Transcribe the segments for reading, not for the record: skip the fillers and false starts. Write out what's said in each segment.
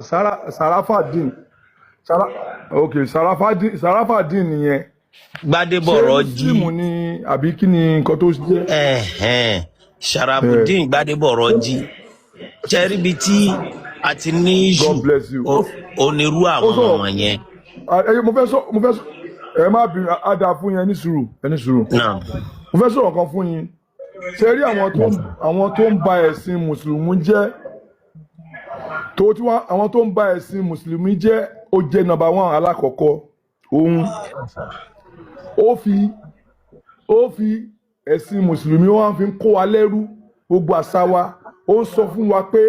Sarafadeen. Sara okay, Sarafadeen nìyẹn. Gbádébọ̀ Ṣé Rọ́jí. Muslim ni àbí kí ni nǹkan tó jẹ́? Sharafudeen Gbádébọ̀ Rọ́jí. Ṣẹ́rí ibi tí a ti ní God ìṣù bless you. onírú àwọn ọmọ yẹn. Mo fẹ́ sọ ẹ má bí ada fún yẹn ní sùúrù Náà. mo fẹ́ sọ̀rọ̀ kan fún yín ṣe rí àwọn tó ń ba ẹ̀sìn mùsùlùmí jẹ́ àwọn tó ń ba ẹ̀sìn mùsùlùmí jẹ́ ó jẹ́ nọ́mbà 1 alákọ̀ọ́kọ́ òun ó fi ẹ̀sìn mùsùlùmí wọn fi ń kó wa lẹ́rú gbogbo àṣà wa ó ń sọ fún wa pé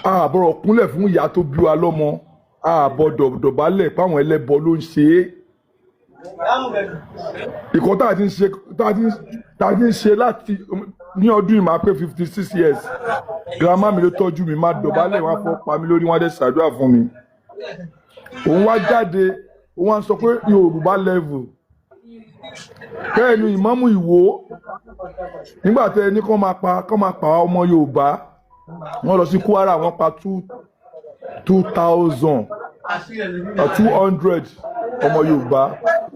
a bọ̀rọ̀ kúnlẹ̀ fún ìyá tó bí wa lọ́mọ a bọ̀ dọ̀bálẹ̀ páwọn ẹlẹ́bọ ló ń ṣe é ìkọ́ tá a ti ń ṣe láti ní ọdún yìí máa pé 56 years grandma mi ló tọ́jú mi máa dọ̀bálẹ̀ wọn fọ́ pa mí lórí wọn dẹ̀ ṣàdúrà fún mi òun wá jáde òun wá sọ pé Yorùbá level bẹ́ẹ̀ ni ìmáàmù Ìwó nígbà tẹ́ ẹni kọ́ máa pa ọmọ Yorùbá wọ́n lọ sí Kwara wọ́n pa 2,200 ọmọ Yorùbá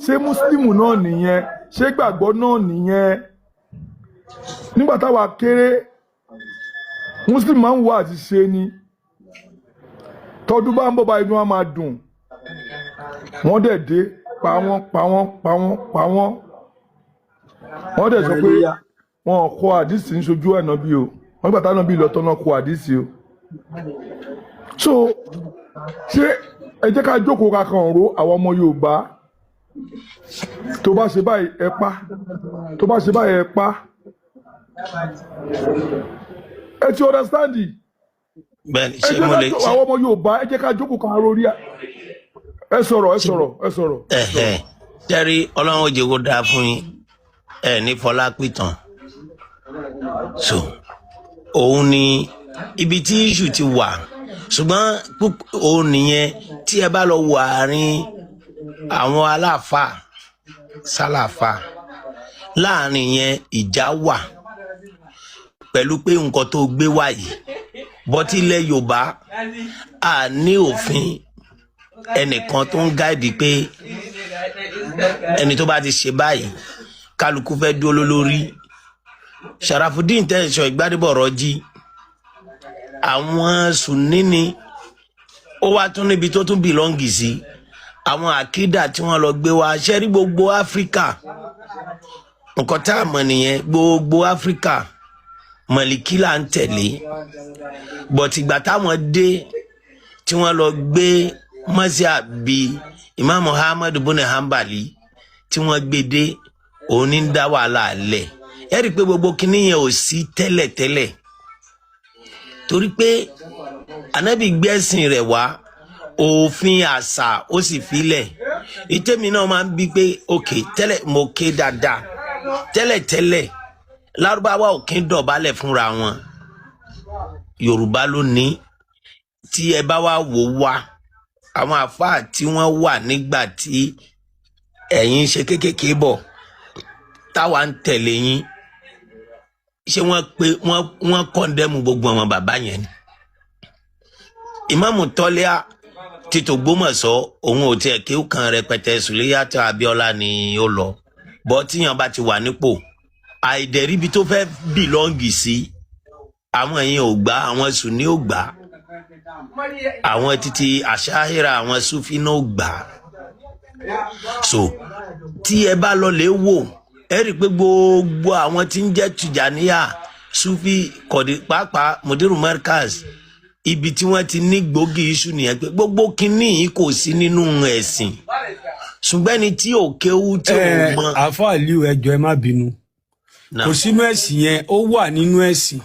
ṣé Mùsùlùmù náà nìyẹn ṣé gbàgbọ́ náà nìyẹn nígbà táwa kéré Mùsùlùmù máa ń wà àti ṣe ni tọdún bá ń bọ̀ bá inú wa máa dùn wọ́n dẹ̀ dé pa wọ́n wọ́n dẹ̀ sọ pé wọ́n kọ àdìsí ń ṣojú ẹ̀ náà bí o wọ́n gbà táwọn bí lọ́tọ́ náà kọ àdìsí o so ṣé ẹ jẹ́ ká jókòó ká kàn ró àwọn ọmọ Yorùbá tó bá ṣe báyìí ẹ pa tó bá ṣe báyìí ẹ pa ẹ ti understand Bẹ́ẹ̀ni ṣé mo lè ṣe. àwọn ọmọ Yorùbá ẹ jẹ́ ká jókòó ká ró rí ẹ sọ̀rọ̀. Ṣẹ́rí Ọlọ́run ó jẹ́ kó dáa fún yín ní Fọlápìtàn so òun ni ibi tí iṣu ti wà ṣùgbọ́n òun nìyẹn tí ẹ bá lọ wọ àárín àwọn aláàfáà sálàfà láàrin yẹn ìjà wà pẹ̀lú pé nǹkan tó gbé wá yìí bọ́tí ilẹ̀ Yorùbá a ní òfin ẹnìkan tó ń gáìdì pé ẹni tó bá ti ṣe báyìí kálukú fẹ́ dúró lórí Sharafudeen tẹ̀sán Gbádébọ̀ Rọ́jí àwọn Sunni ni ó wá tún níbi tó tún bìlọ́ǹgì sí àwọn àkídà tí wọ́n lọ gbé wá ṣẹ́rí gbogbo Áfíríkà nǹkan tá a mọ̀ nìyẹn gbogbo Áfíríkà Màlíkì là ń tẹ̀lé bọ̀tìgbà táwọn dé tí wọ́n lọ gbé mọ́síàbí Imam Muhammad bin Hanbali tí wọ́n gbé dé òun ní dá wàhálà lẹ̀ ẹ rí i pé gbogbo kinní yẹn ò sí tẹ́lẹ̀tẹ́lẹ̀ torí pé Ànábì gbẹ́sìn rẹ̀ wá òfin àṣà ó sì filẹ̀ ìtẹ́mi náà máa ń bí pé òkè tẹ́lẹ̀ mo ké dáadáa tẹ́lẹ̀tẹ́lẹ̀ Lárúbáwá ò kí ń dọ̀bálẹ̀ fúnra wọn Yorùbá ló ní tí ẹ bá wá wò wá àwọn àfáà tí wọ́n wà nígbà tí ẹ̀yin ṣe kéékèèké bọ̀ táwa ń tẹ̀lé yín ṣé wọ́n kọ́ndẹ́mù gbogbo àwọn bàbá yẹn ni Ìmáàmù Tọ́lẹ́à ti t'Ògbómọ̀ṣọ́ òun ò tiẹ̀ kí ó kan rẹpẹtẹ Sùlẹ́yàtọ̀ Abíọ́lá ni ó lọ bọ́ tíyan bá ti wà nípò àìdẹ̀ríbi tó fẹ́ bìlọ́ǹgì sí àwọn ẹ̀yin ò gbà àwọn Sùnní ò gbà àwọn títí àṣàhírà àwọn Súfí náà ò gbà so tí ẹ bá lọ lè wò ẹ rí i pé gbogbo àwọn tí ń jẹ́ Tìjàníyà Súfí kọ̀dí pàápàá Mudiru Markaz ibi tí wọ́n ti ní gbòógì iṣu nìyẹn pé gbogbo kinní yìí kò sí nínú ẹ̀sìn ṣùgbọ́n ẹni tí ò kéwú tí ò mọ. àfọ Aliu ẹjọ ẹ má bínú kò sínú ẹ̀sìn yẹn ó wà nínú ẹ̀sìn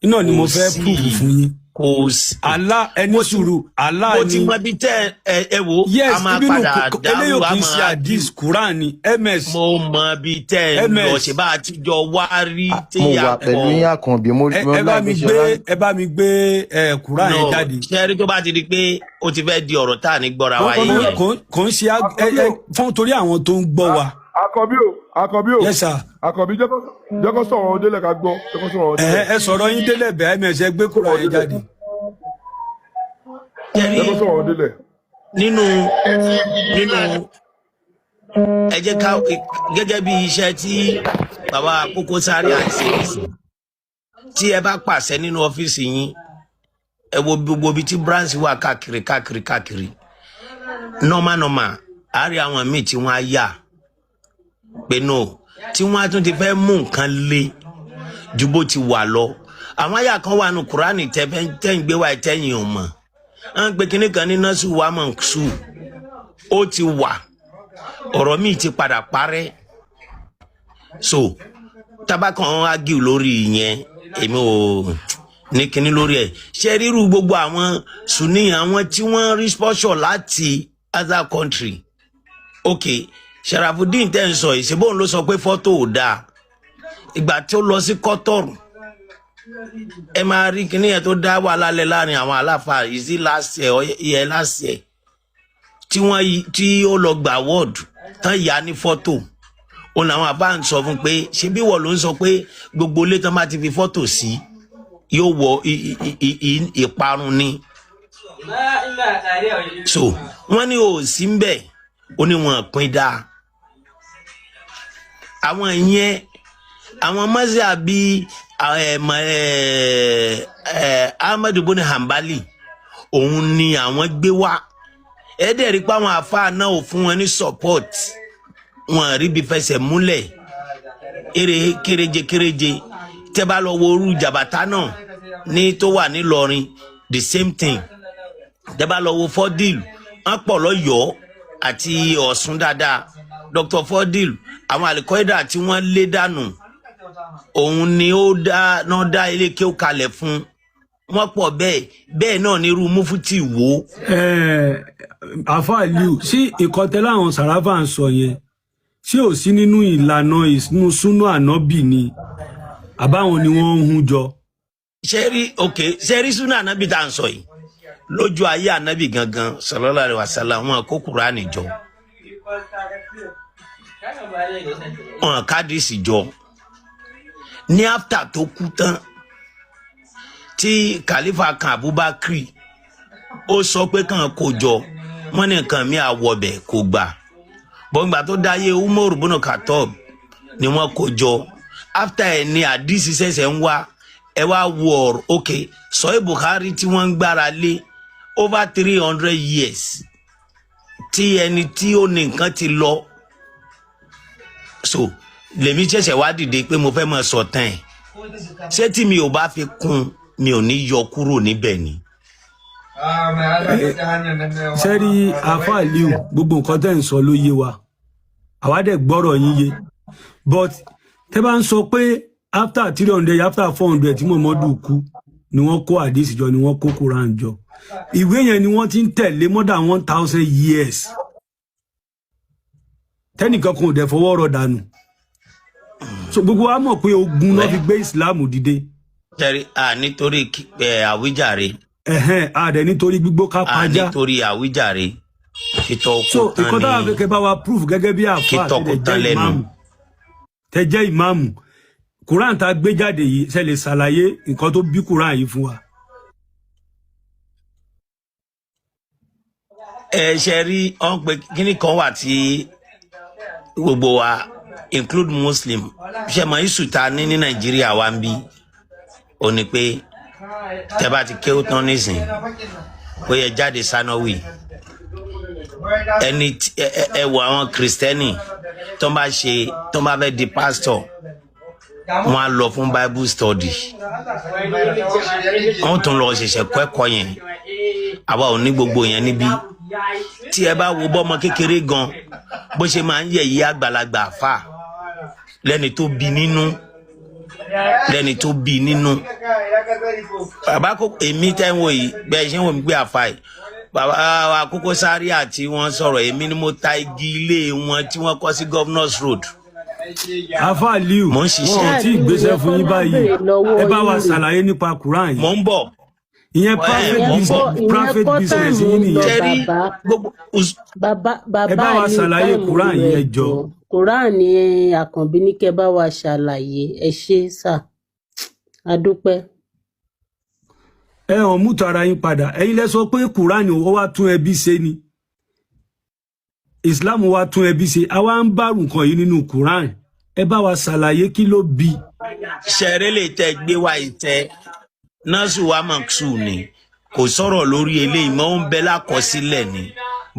iná ni mo fẹ́ púpù fún yín kò sí. Allah ẹni sùúrù Allah ni. mo ti mọ bí tẹ ẹ wo. yes a máa ibinu padà eléyò dáhùn kì í ṣe hadith Quran ni ms. mo mọ bí tẹ ẹ lọ ṣe bá a ti jọ wá rí téyà mo wà pẹ̀lú yín Àkànbí mo ẹ bá mi gbé Quran yẹn jáde. ṣẹ́rí tó bá ti di pé ó ti fẹ́ di ọ̀rọ̀ tá à ní gbọ́ra wa yìí yẹn. kò ń ṣe fún torí àwọn tó ń gbọ́ wa. Àkànbí o yes sir. Àkànbí jẹ́ kó sọ̀rọ̀ ọdẹ́lẹ̀ ká gbọ́ jẹ́ kó sọ̀rọ̀ ọdẹ́lẹ̀. ẹ sọ̀rọ̀ yín délẹ̀ bẹ́ẹ̀ ms ẹ gbé Quran yẹn jáde. ṣẹ́rí lẹ́kọ̀ọ́ sọ̀rọ̀ délẹ̀. nínú ẹ jẹ́ ká gẹ́gẹ́ bí iṣẹ́ tí bàbá Koko Zaria ń ṣe nìsín, tí ẹ bá pàṣẹ nínú ọ́fíìsì yín, ẹ wo gbogbo ibi tí branch wà káàkiri normal àárẹ̀ àwọn míì tí wọ́n á yà pé no tí wọ́n á tún ti fẹ́ mú nǹkan lé ju bó ti wà lọ. Àwọn àyà kan wà nù Kùránì tẹ́ ń gbé wá tẹ́yìn ò mọ̀, à ń pe kinní kan ní nọ́ọ̀sù wa mọ̀ ṣù, ó ti wà, ọ̀rọ̀ míì ti padà parẹ́. So tabakan argue lórí ìyẹn èmi ò ní kinní lórí ẹ̀. Ṣé ríru gbogbo àwọn Sunni àwọn tí wọ́n rí sponsor láti other country, okay, Sharafuddin tẹ́ ń sọ ìṣebóun ló sọ pé fọ́tò ò dáa. Ìgbà tí ó lọ sí kọ́tọ̀rù ẹ máa rí kinní yẹn tó dá wà lálẹ́ láàrin àwọn aláfáà ìsí last year tí ó lọ gbà wọ́ọ̀dù tán yà ní fọ́tò. Òun àwọn àbá ń sọ fún pé ṣé bí wọ́n ló ń sọ pé gbogbo ilé tán bá ti fi fọ́tò sí yóò wọ ìparun ni. So wọ́n ní ò sí ń bẹ̀, ó ní wọn pín dáa. Àwọn ìyẹn àwọn mọ́síà bíi Ahmadu Buni Hanbali òun ni àwọn gbé wá. Ẹ dẹ̀ rí pé àwọn àfáà náà ò fún wọn ní support, wọn rí bí fẹsẹ̀ múlẹ̀ kéréje tẹ́ bá lọ wo orú jàbátá náà ní tó wà nílọrin the same thing. Tẹ́ bá lọ wo Fọ́dìlù wọ́n pọ̀ lọ́yọ̀ọ́ àti Ọ̀ṣun dáadáa. Dr. Fọ́dìlù àwọn àlìkọ́ídà tí wọ́n lé dànù òun ni ó dá ilé kí ó kalẹ̀ fún wọn pọ̀ bẹ́ẹ̀ náà ní irú Mufti wo. Àfáà Aliu sí ìkọtẹ́lá àwọn Sàráfà ń sọ yẹn tí ò sí nínú ìlànà ìsinú súnú ànábì ni àbáwọn ni wọ́n ń hun jọ. ṣẹ́rí súnú ànábì tá à ń sọ yìí lójú ayé ànábì gangan sallallahu alaihi wasallam wọn kó Kùránì jọ, wọn kádìsì jọ. Ní after tó kú tán tí Khalifa kan Abubakar ó sọ pé kàn kó jọ, wọ́n ní nǹkan mi àwọ̀bẹ̀ kò gbà. Bọ́ngbà tó dáyé Umar ibn Khattab ni wọ́n kó jọ. After ẹ̀ ní àdìsí ṣẹ̀ṣẹ̀ ń wá ẹ wá wo ọ̀rọ̀ okay Sahih Bukhari tí wọ́n ń gbára lé over 300 years tí ẹni tí ó ní nǹkan ti lọ. So lèmi ṣẹ̀ṣẹ̀ wá dìde pé mo fẹ́ mọ̀ sọ̀tàn ẹ̀. Ṣé tí mi ò bá fi kún mi ò ní yọ kúrò níbẹ̀ ni. Sẹ́rí Àfáà Aliu gbogbo nǹkan tẹ́ ń sọ ló yé wa, àwa dẹ̀ gbọ́rọ̀ yín yé, but tẹ́ bá ń sọ pé after 300 after 400 tí Muhammadu kú ni wọ́n kó àdìsí jọ ni wọ́n kó Quran jọ. Ìwé yẹn ni wọ́n ti ń tẹ̀lé more than 1000 years tẹ́nìkan kan ò dẹ̀ fọwọ́ rọ̀ dànù. So gbogbo wa mọ̀ pé ogun ló fi gbé Islam dìde. Sẹ́rí nítorí àwíjàre. Àdẹ nítorí gbígbó ká pàjá. Nítorí àwíjàre. So ìkọ́tà àfikẹ́ bá wa proof gẹ́gẹ́ bí àfáà tẹ́ jẹ́ ìmáàmù. Quran tá gbé jáde yìí ṣe lè ṣàlàyé nǹkan tó bí Quran yìí fún wa. Ṣe rí ọ̀n pé kíní kan wà tí gbogbo wa include Muslim ṣe mọ̀ ìṣùtà ní Nàìjíríà wa ń bí ó ní pé tẹ́ bá ti kéwú tán nísìn pé ẹ jáde Sanawi ẹni ẹ wọ àwọn Kristẹni tó bá fẹ́ di pastor wọ́n á lọ fún Bible study, wọ́n tún lọ ṣẹ̀ṣẹ̀ kọ́ ẹ̀kọ́ yẹn. Àwa ò ní gbogbo yẹn níbí. Tí ẹ bá wo bọ́mọ kékeré gan bó ṣe máa ń yẹ̀yí àgbàlagbà àfà lẹ́ni tó bí nínú. Bàbá kò èmi tẹ́ ń wò yìí bẹ́ẹ̀ ṣe ń wò mí gbé àfà yìí. Bàbá wa Koko Zaria tí wọ́n sọ̀rọ̀ èmi ni mo ta igi ilé wọn tí wọ́n kọ́ sí Governors Road. Àfáà Aliu wọn tí ìgbésẹ̀ fún yín báyìí ẹ bá wa ṣàlàyé nípa Quran yìí. Mo ń bọ̀. Ìyẹn private business yìí nìyẹn. Ẹ bá wa ṣàlàyé Quran yìí ẹ jọ̀ọ́. Quran ni Àkànbí ní kẹ́ bá wa ṣàlàyé ẹ ṣé sà. A dúpẹ́. ẹ hàn mú tara yín padà ẹ̀yin lẹ sọ pé Kùránì ó wá tún ẹbí ṣe ni Islam wá tún ẹbí ṣe àwa ń bá nǹkan yìí nínú Kùránì ẹ bá wa ṣàlàyé kí ló bí. ṣẹ̀rẹ́ lè tẹ gbé wa ìtẹ́ nọ́ọ̀sù wa mọ̀ọ́sù ni kò sọ̀rọ̀ lórí eléyìí mọ́ ń bẹ lákọsílẹ̀ ni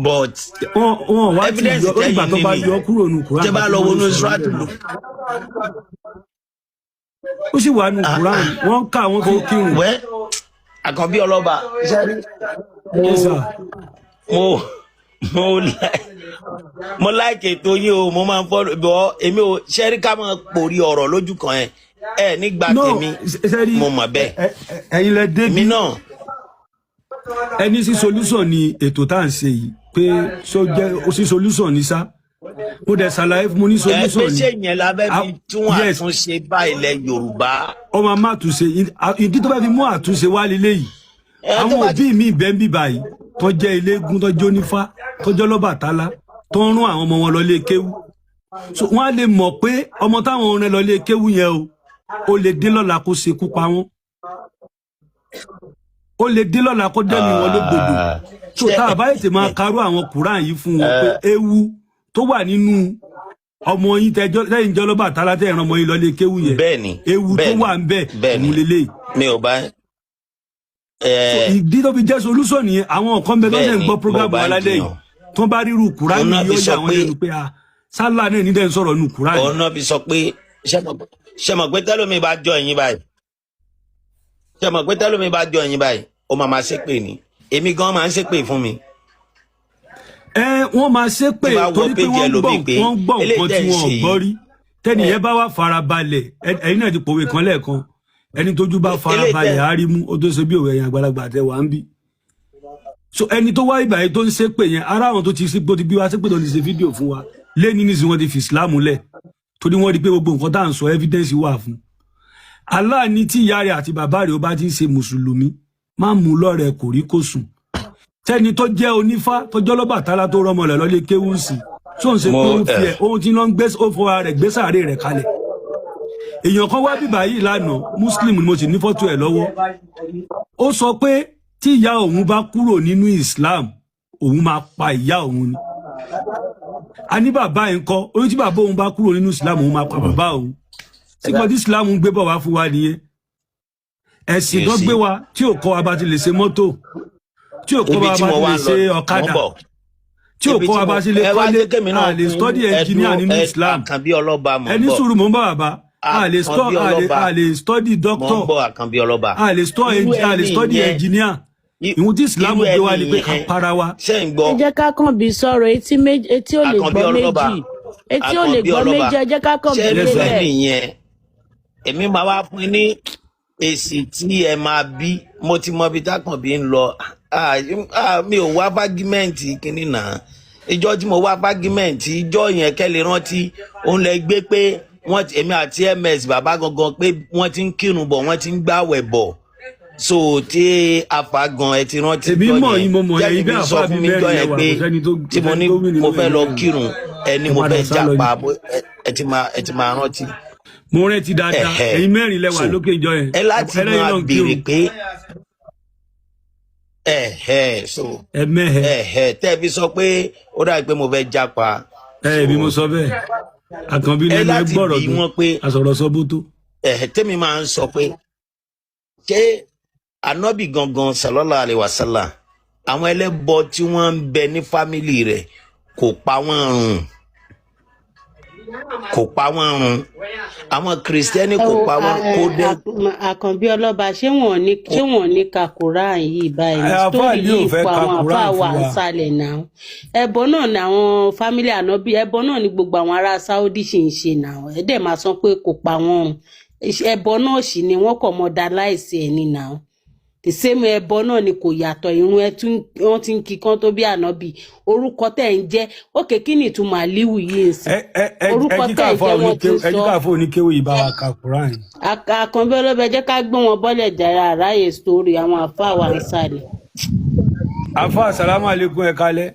but wọn wá ti evidence yọ ìgbà tó bá yọ kúrò nínú Kùránì. tẹ́ bá lọ wo ní Sùrátù lò. ó sì wà nínú Kùránì wọ́n ká àwọn fi kírun. wẹ́ Àkànbí ọlọ́ba Yes, sir. mo láìkè tó yín o mo máa ń fọ́ bọ́ èmi ò ṣẹ́rí ká máa pòrí ọ̀rọ̀ lójú kan ẹ nígbà tèmi mo mọ̀ bẹ́ẹ̀ ẹ̀yin lẹ débi mi náà. ẹni sí solution ni ètò tá à ń ṣe yìí pé so jẹ́ ó sí solution ní sá mo dẹ̀ ṣàlàyé fún mo ní ẹ solution pé ni. ṣé yẹn lábẹ́ fi tún Yes. àtúnṣe bá ilẹ̀ Yorùbá. ọmọ máa túnṣe ìdí tó bá fi mú àtúnṣe wá lélẹ̀ yìí tó àwọn bá òbí mi bẹ́ẹ̀ ń bì báyìí tó jẹ́ eléégún tó jẹ́ onífá tó jẹ́ Ọlọ́bàtálá tó ń rún àwọn ọmọ wọn lọ lé kéwú so wọ́n á lè mọ̀ pé ọmọ táwọn ọ̀rẹ́ lọ lé kéwú yẹn o ó lè dé lọ́la kó ṣekú pa wọ́n ó lè dé lọ́la kó dẹ́mi wọn lógbòdò so tá a bá ètè máa karú àwọn Kùránì yìí fún wọn pé ewu tó wà nínú ọmọ yín tẹjọ lẹ́yìn jọ Ọlọ́bàtálá tẹ ìran ọmọ yín lọ lé kéwú yẹn bẹ́ẹ̀ni ewu tó wà ń bẹ òun lélẹ̀ mi ò bá ìdí tó fi jẹ́ solution nìyẹn àwọn kan bẹ tó ṣe ń gbọ́ program alálẹ̀ yìí tó bá ríru Kùránì yóò yà wọ́n lẹ́nu pé sálà náà ní dẹ́n sọ̀rọ̀ nù Kùránì. ọ̀nà fi sọ pé ṣe mọ̀ pé tẹ́lómi bá jọ ẹ̀yìn báyìí ṣe mọ̀ pé tẹ́lómi bá jọ ẹ̀yìn báyìí ó máa ṣépè ní èmi gan máa ń ṣépè fún mi. Wọ́n máa ṣépè torí pé wọ́n gbọ́ nǹkan tí wọ́n gbọ́ rí tẹ́nìyẹn bá wà farabalẹ̀ ẹ̀yin náà ti pòwe kan lẹ́ẹ̀kan ẹni tójú bá farabalẹ̀ á rí mú ó tó ṣe bí òwe ẹ̀yìn àgbàlagbà tẹ wà ń bí. So ẹni tó wá ìgbà yìí tó ń ṣépè yẹn ara àwọn tó ti bí wá ṣépè tó ti ṣe fídíò fún wa lẹ́ni ní wọn ti fi Islam lẹ̀ torí wọ́n rí pé gbogbo nǹkan tá à ń sọ evidence wà fún. Allah ní tí ìyá rẹ̀ àti bàbá rẹ̀ ó bá ti ń ṣe mùsùlùmí má mú lọ́rẹ̀ kò rí kò sùn tẹ́ni tó jẹ́ onífá tó jẹ́ Ọlọ́bàtálá tó rọmọ rẹ̀ lọ́lé kéwú sí tó ń ṣe pé ó fi ẹ̀ ohun tí wọ́n ń gbé ó fọwọ́ rẹ̀ gbé sàárè rẹ̀ kalẹ̀ èèyàn kan wá bíbá yìí lánàá Muslim ni mo sì ní fọ́tò ẹ̀ lọ́wọ́ ó sọ pé tí ìyá òun bá kúrò nínú Islam òun máa pa ìyá òun ni a ní bàbá ẹ̀ ń kọ́ orí tí bàbá òun bá kúrò nínú Islam òun máa pa bàbá òun tí kò tí Islam ń gbé bọ̀ wá fún wa nìyẹn ẹ̀sìn tó gbé wa tí ò kọ́ wa bá ti lè ṣe mọ́tò tí ò kọ́ wa bá ti lè ṣe ọ̀kadà tí ò kọ́ wa bá ti lè kọ́lé a lè study engineer nínú Islam ẹni sùúrù mọ́ bá bàbá a lè study doctor a lè study engineer ìwọ̀n tí Islam gbé wa ni pé ká para wa. ẹ jẹ́ ká kàn bí sọ̀rọ̀ etí ò lè gbọ́ méjì etí ò lè gbọ́ méjì ẹ jẹ́ ká kàn bí lélẹ̀. èmi máa wá fún ní èsì tí ẹ máa bí mo ti mọ ibi tákànbí ń lọ mi ò wá fágímẹ́ǹtì kínní náà ìjọ tí mo wá fágímẹ́ǹtì ìjọ yẹn kẹ́lẹ́ rántí òun lè gbé pé èmi àti MS bàbá gangan pé wọ́n ti ń kírun bọ̀ wọ́n ti ń gbàwẹ̀ bọ̀ so tí afa gan ẹ ti rántí jọ yẹn jẹ́ kí n sọ fún mi jọ yẹn pé tí mo ní mo fẹ́ lọ kírun ẹni mo fẹ́ jápa ẹ ti máa rántí. Mo rántí dáadáa ẹ̀yin mẹ́rin lẹ́wà lókè ìjọ yẹn ẹ láti máa béèrè pé tẹ́ fi sọ pé ó dàbí pé mo fẹ́ jápa. Bí mo sọ bẹ́ẹ̀ Àkànbí lẹ́nu ẹ gbọ́rọ̀ tó àsọ̀rọ̀ sọ bó tó. Tẹ́mi máa ń sọ pé ṣé Ànábì gangan sallallahu alaihi wasallam àwọn ẹlẹ́bọ tí wọ́n ń bẹ ní fámìlì rẹ̀ kò pa wọ́n run àwọn kìrìsìtẹ́nì kò pa wọ́n kó dé. Àkànbí ọlọ́ba ṣé wọ́n ní ka Quran yìí báyìí ní sítórì yìí fún àwọn àfáà wa nsàlẹ̀ náà ẹbọ náà ni àwọn fámílì Ànábì ẹbọ náà ni gbogbo àwọn ará Saudi ṣì ń ṣe náà ẹ dẹ̀ máa sọ pé kò pa wọ́n ẹbọ náà sì ni wọ́n kọ̀ mọ́ da láìsí ẹni náà the same ẹbọ náà ni kò yàtọ̀ irun wọ́n ti ń kíkan tó bí Ànábì orúkọ tẹ̀ ń jẹ́ òkè kí ni ìtumọ̀ Àlíwù yìí ń sìn orúkọ tẹ̀ ń jẹ́ wọ́n ti sọ. ẹjí káfọ́ oníkéwì yìí bá wa ka Quran. Àkànbí ọlọ́ba jẹ́ ká gbé wọn bọ́lẹ̀ jàrá àráyè sórí àwọn àfáà wa ń sàlẹ̀. àfáà assalamu alaikum ẹ kálẹ́.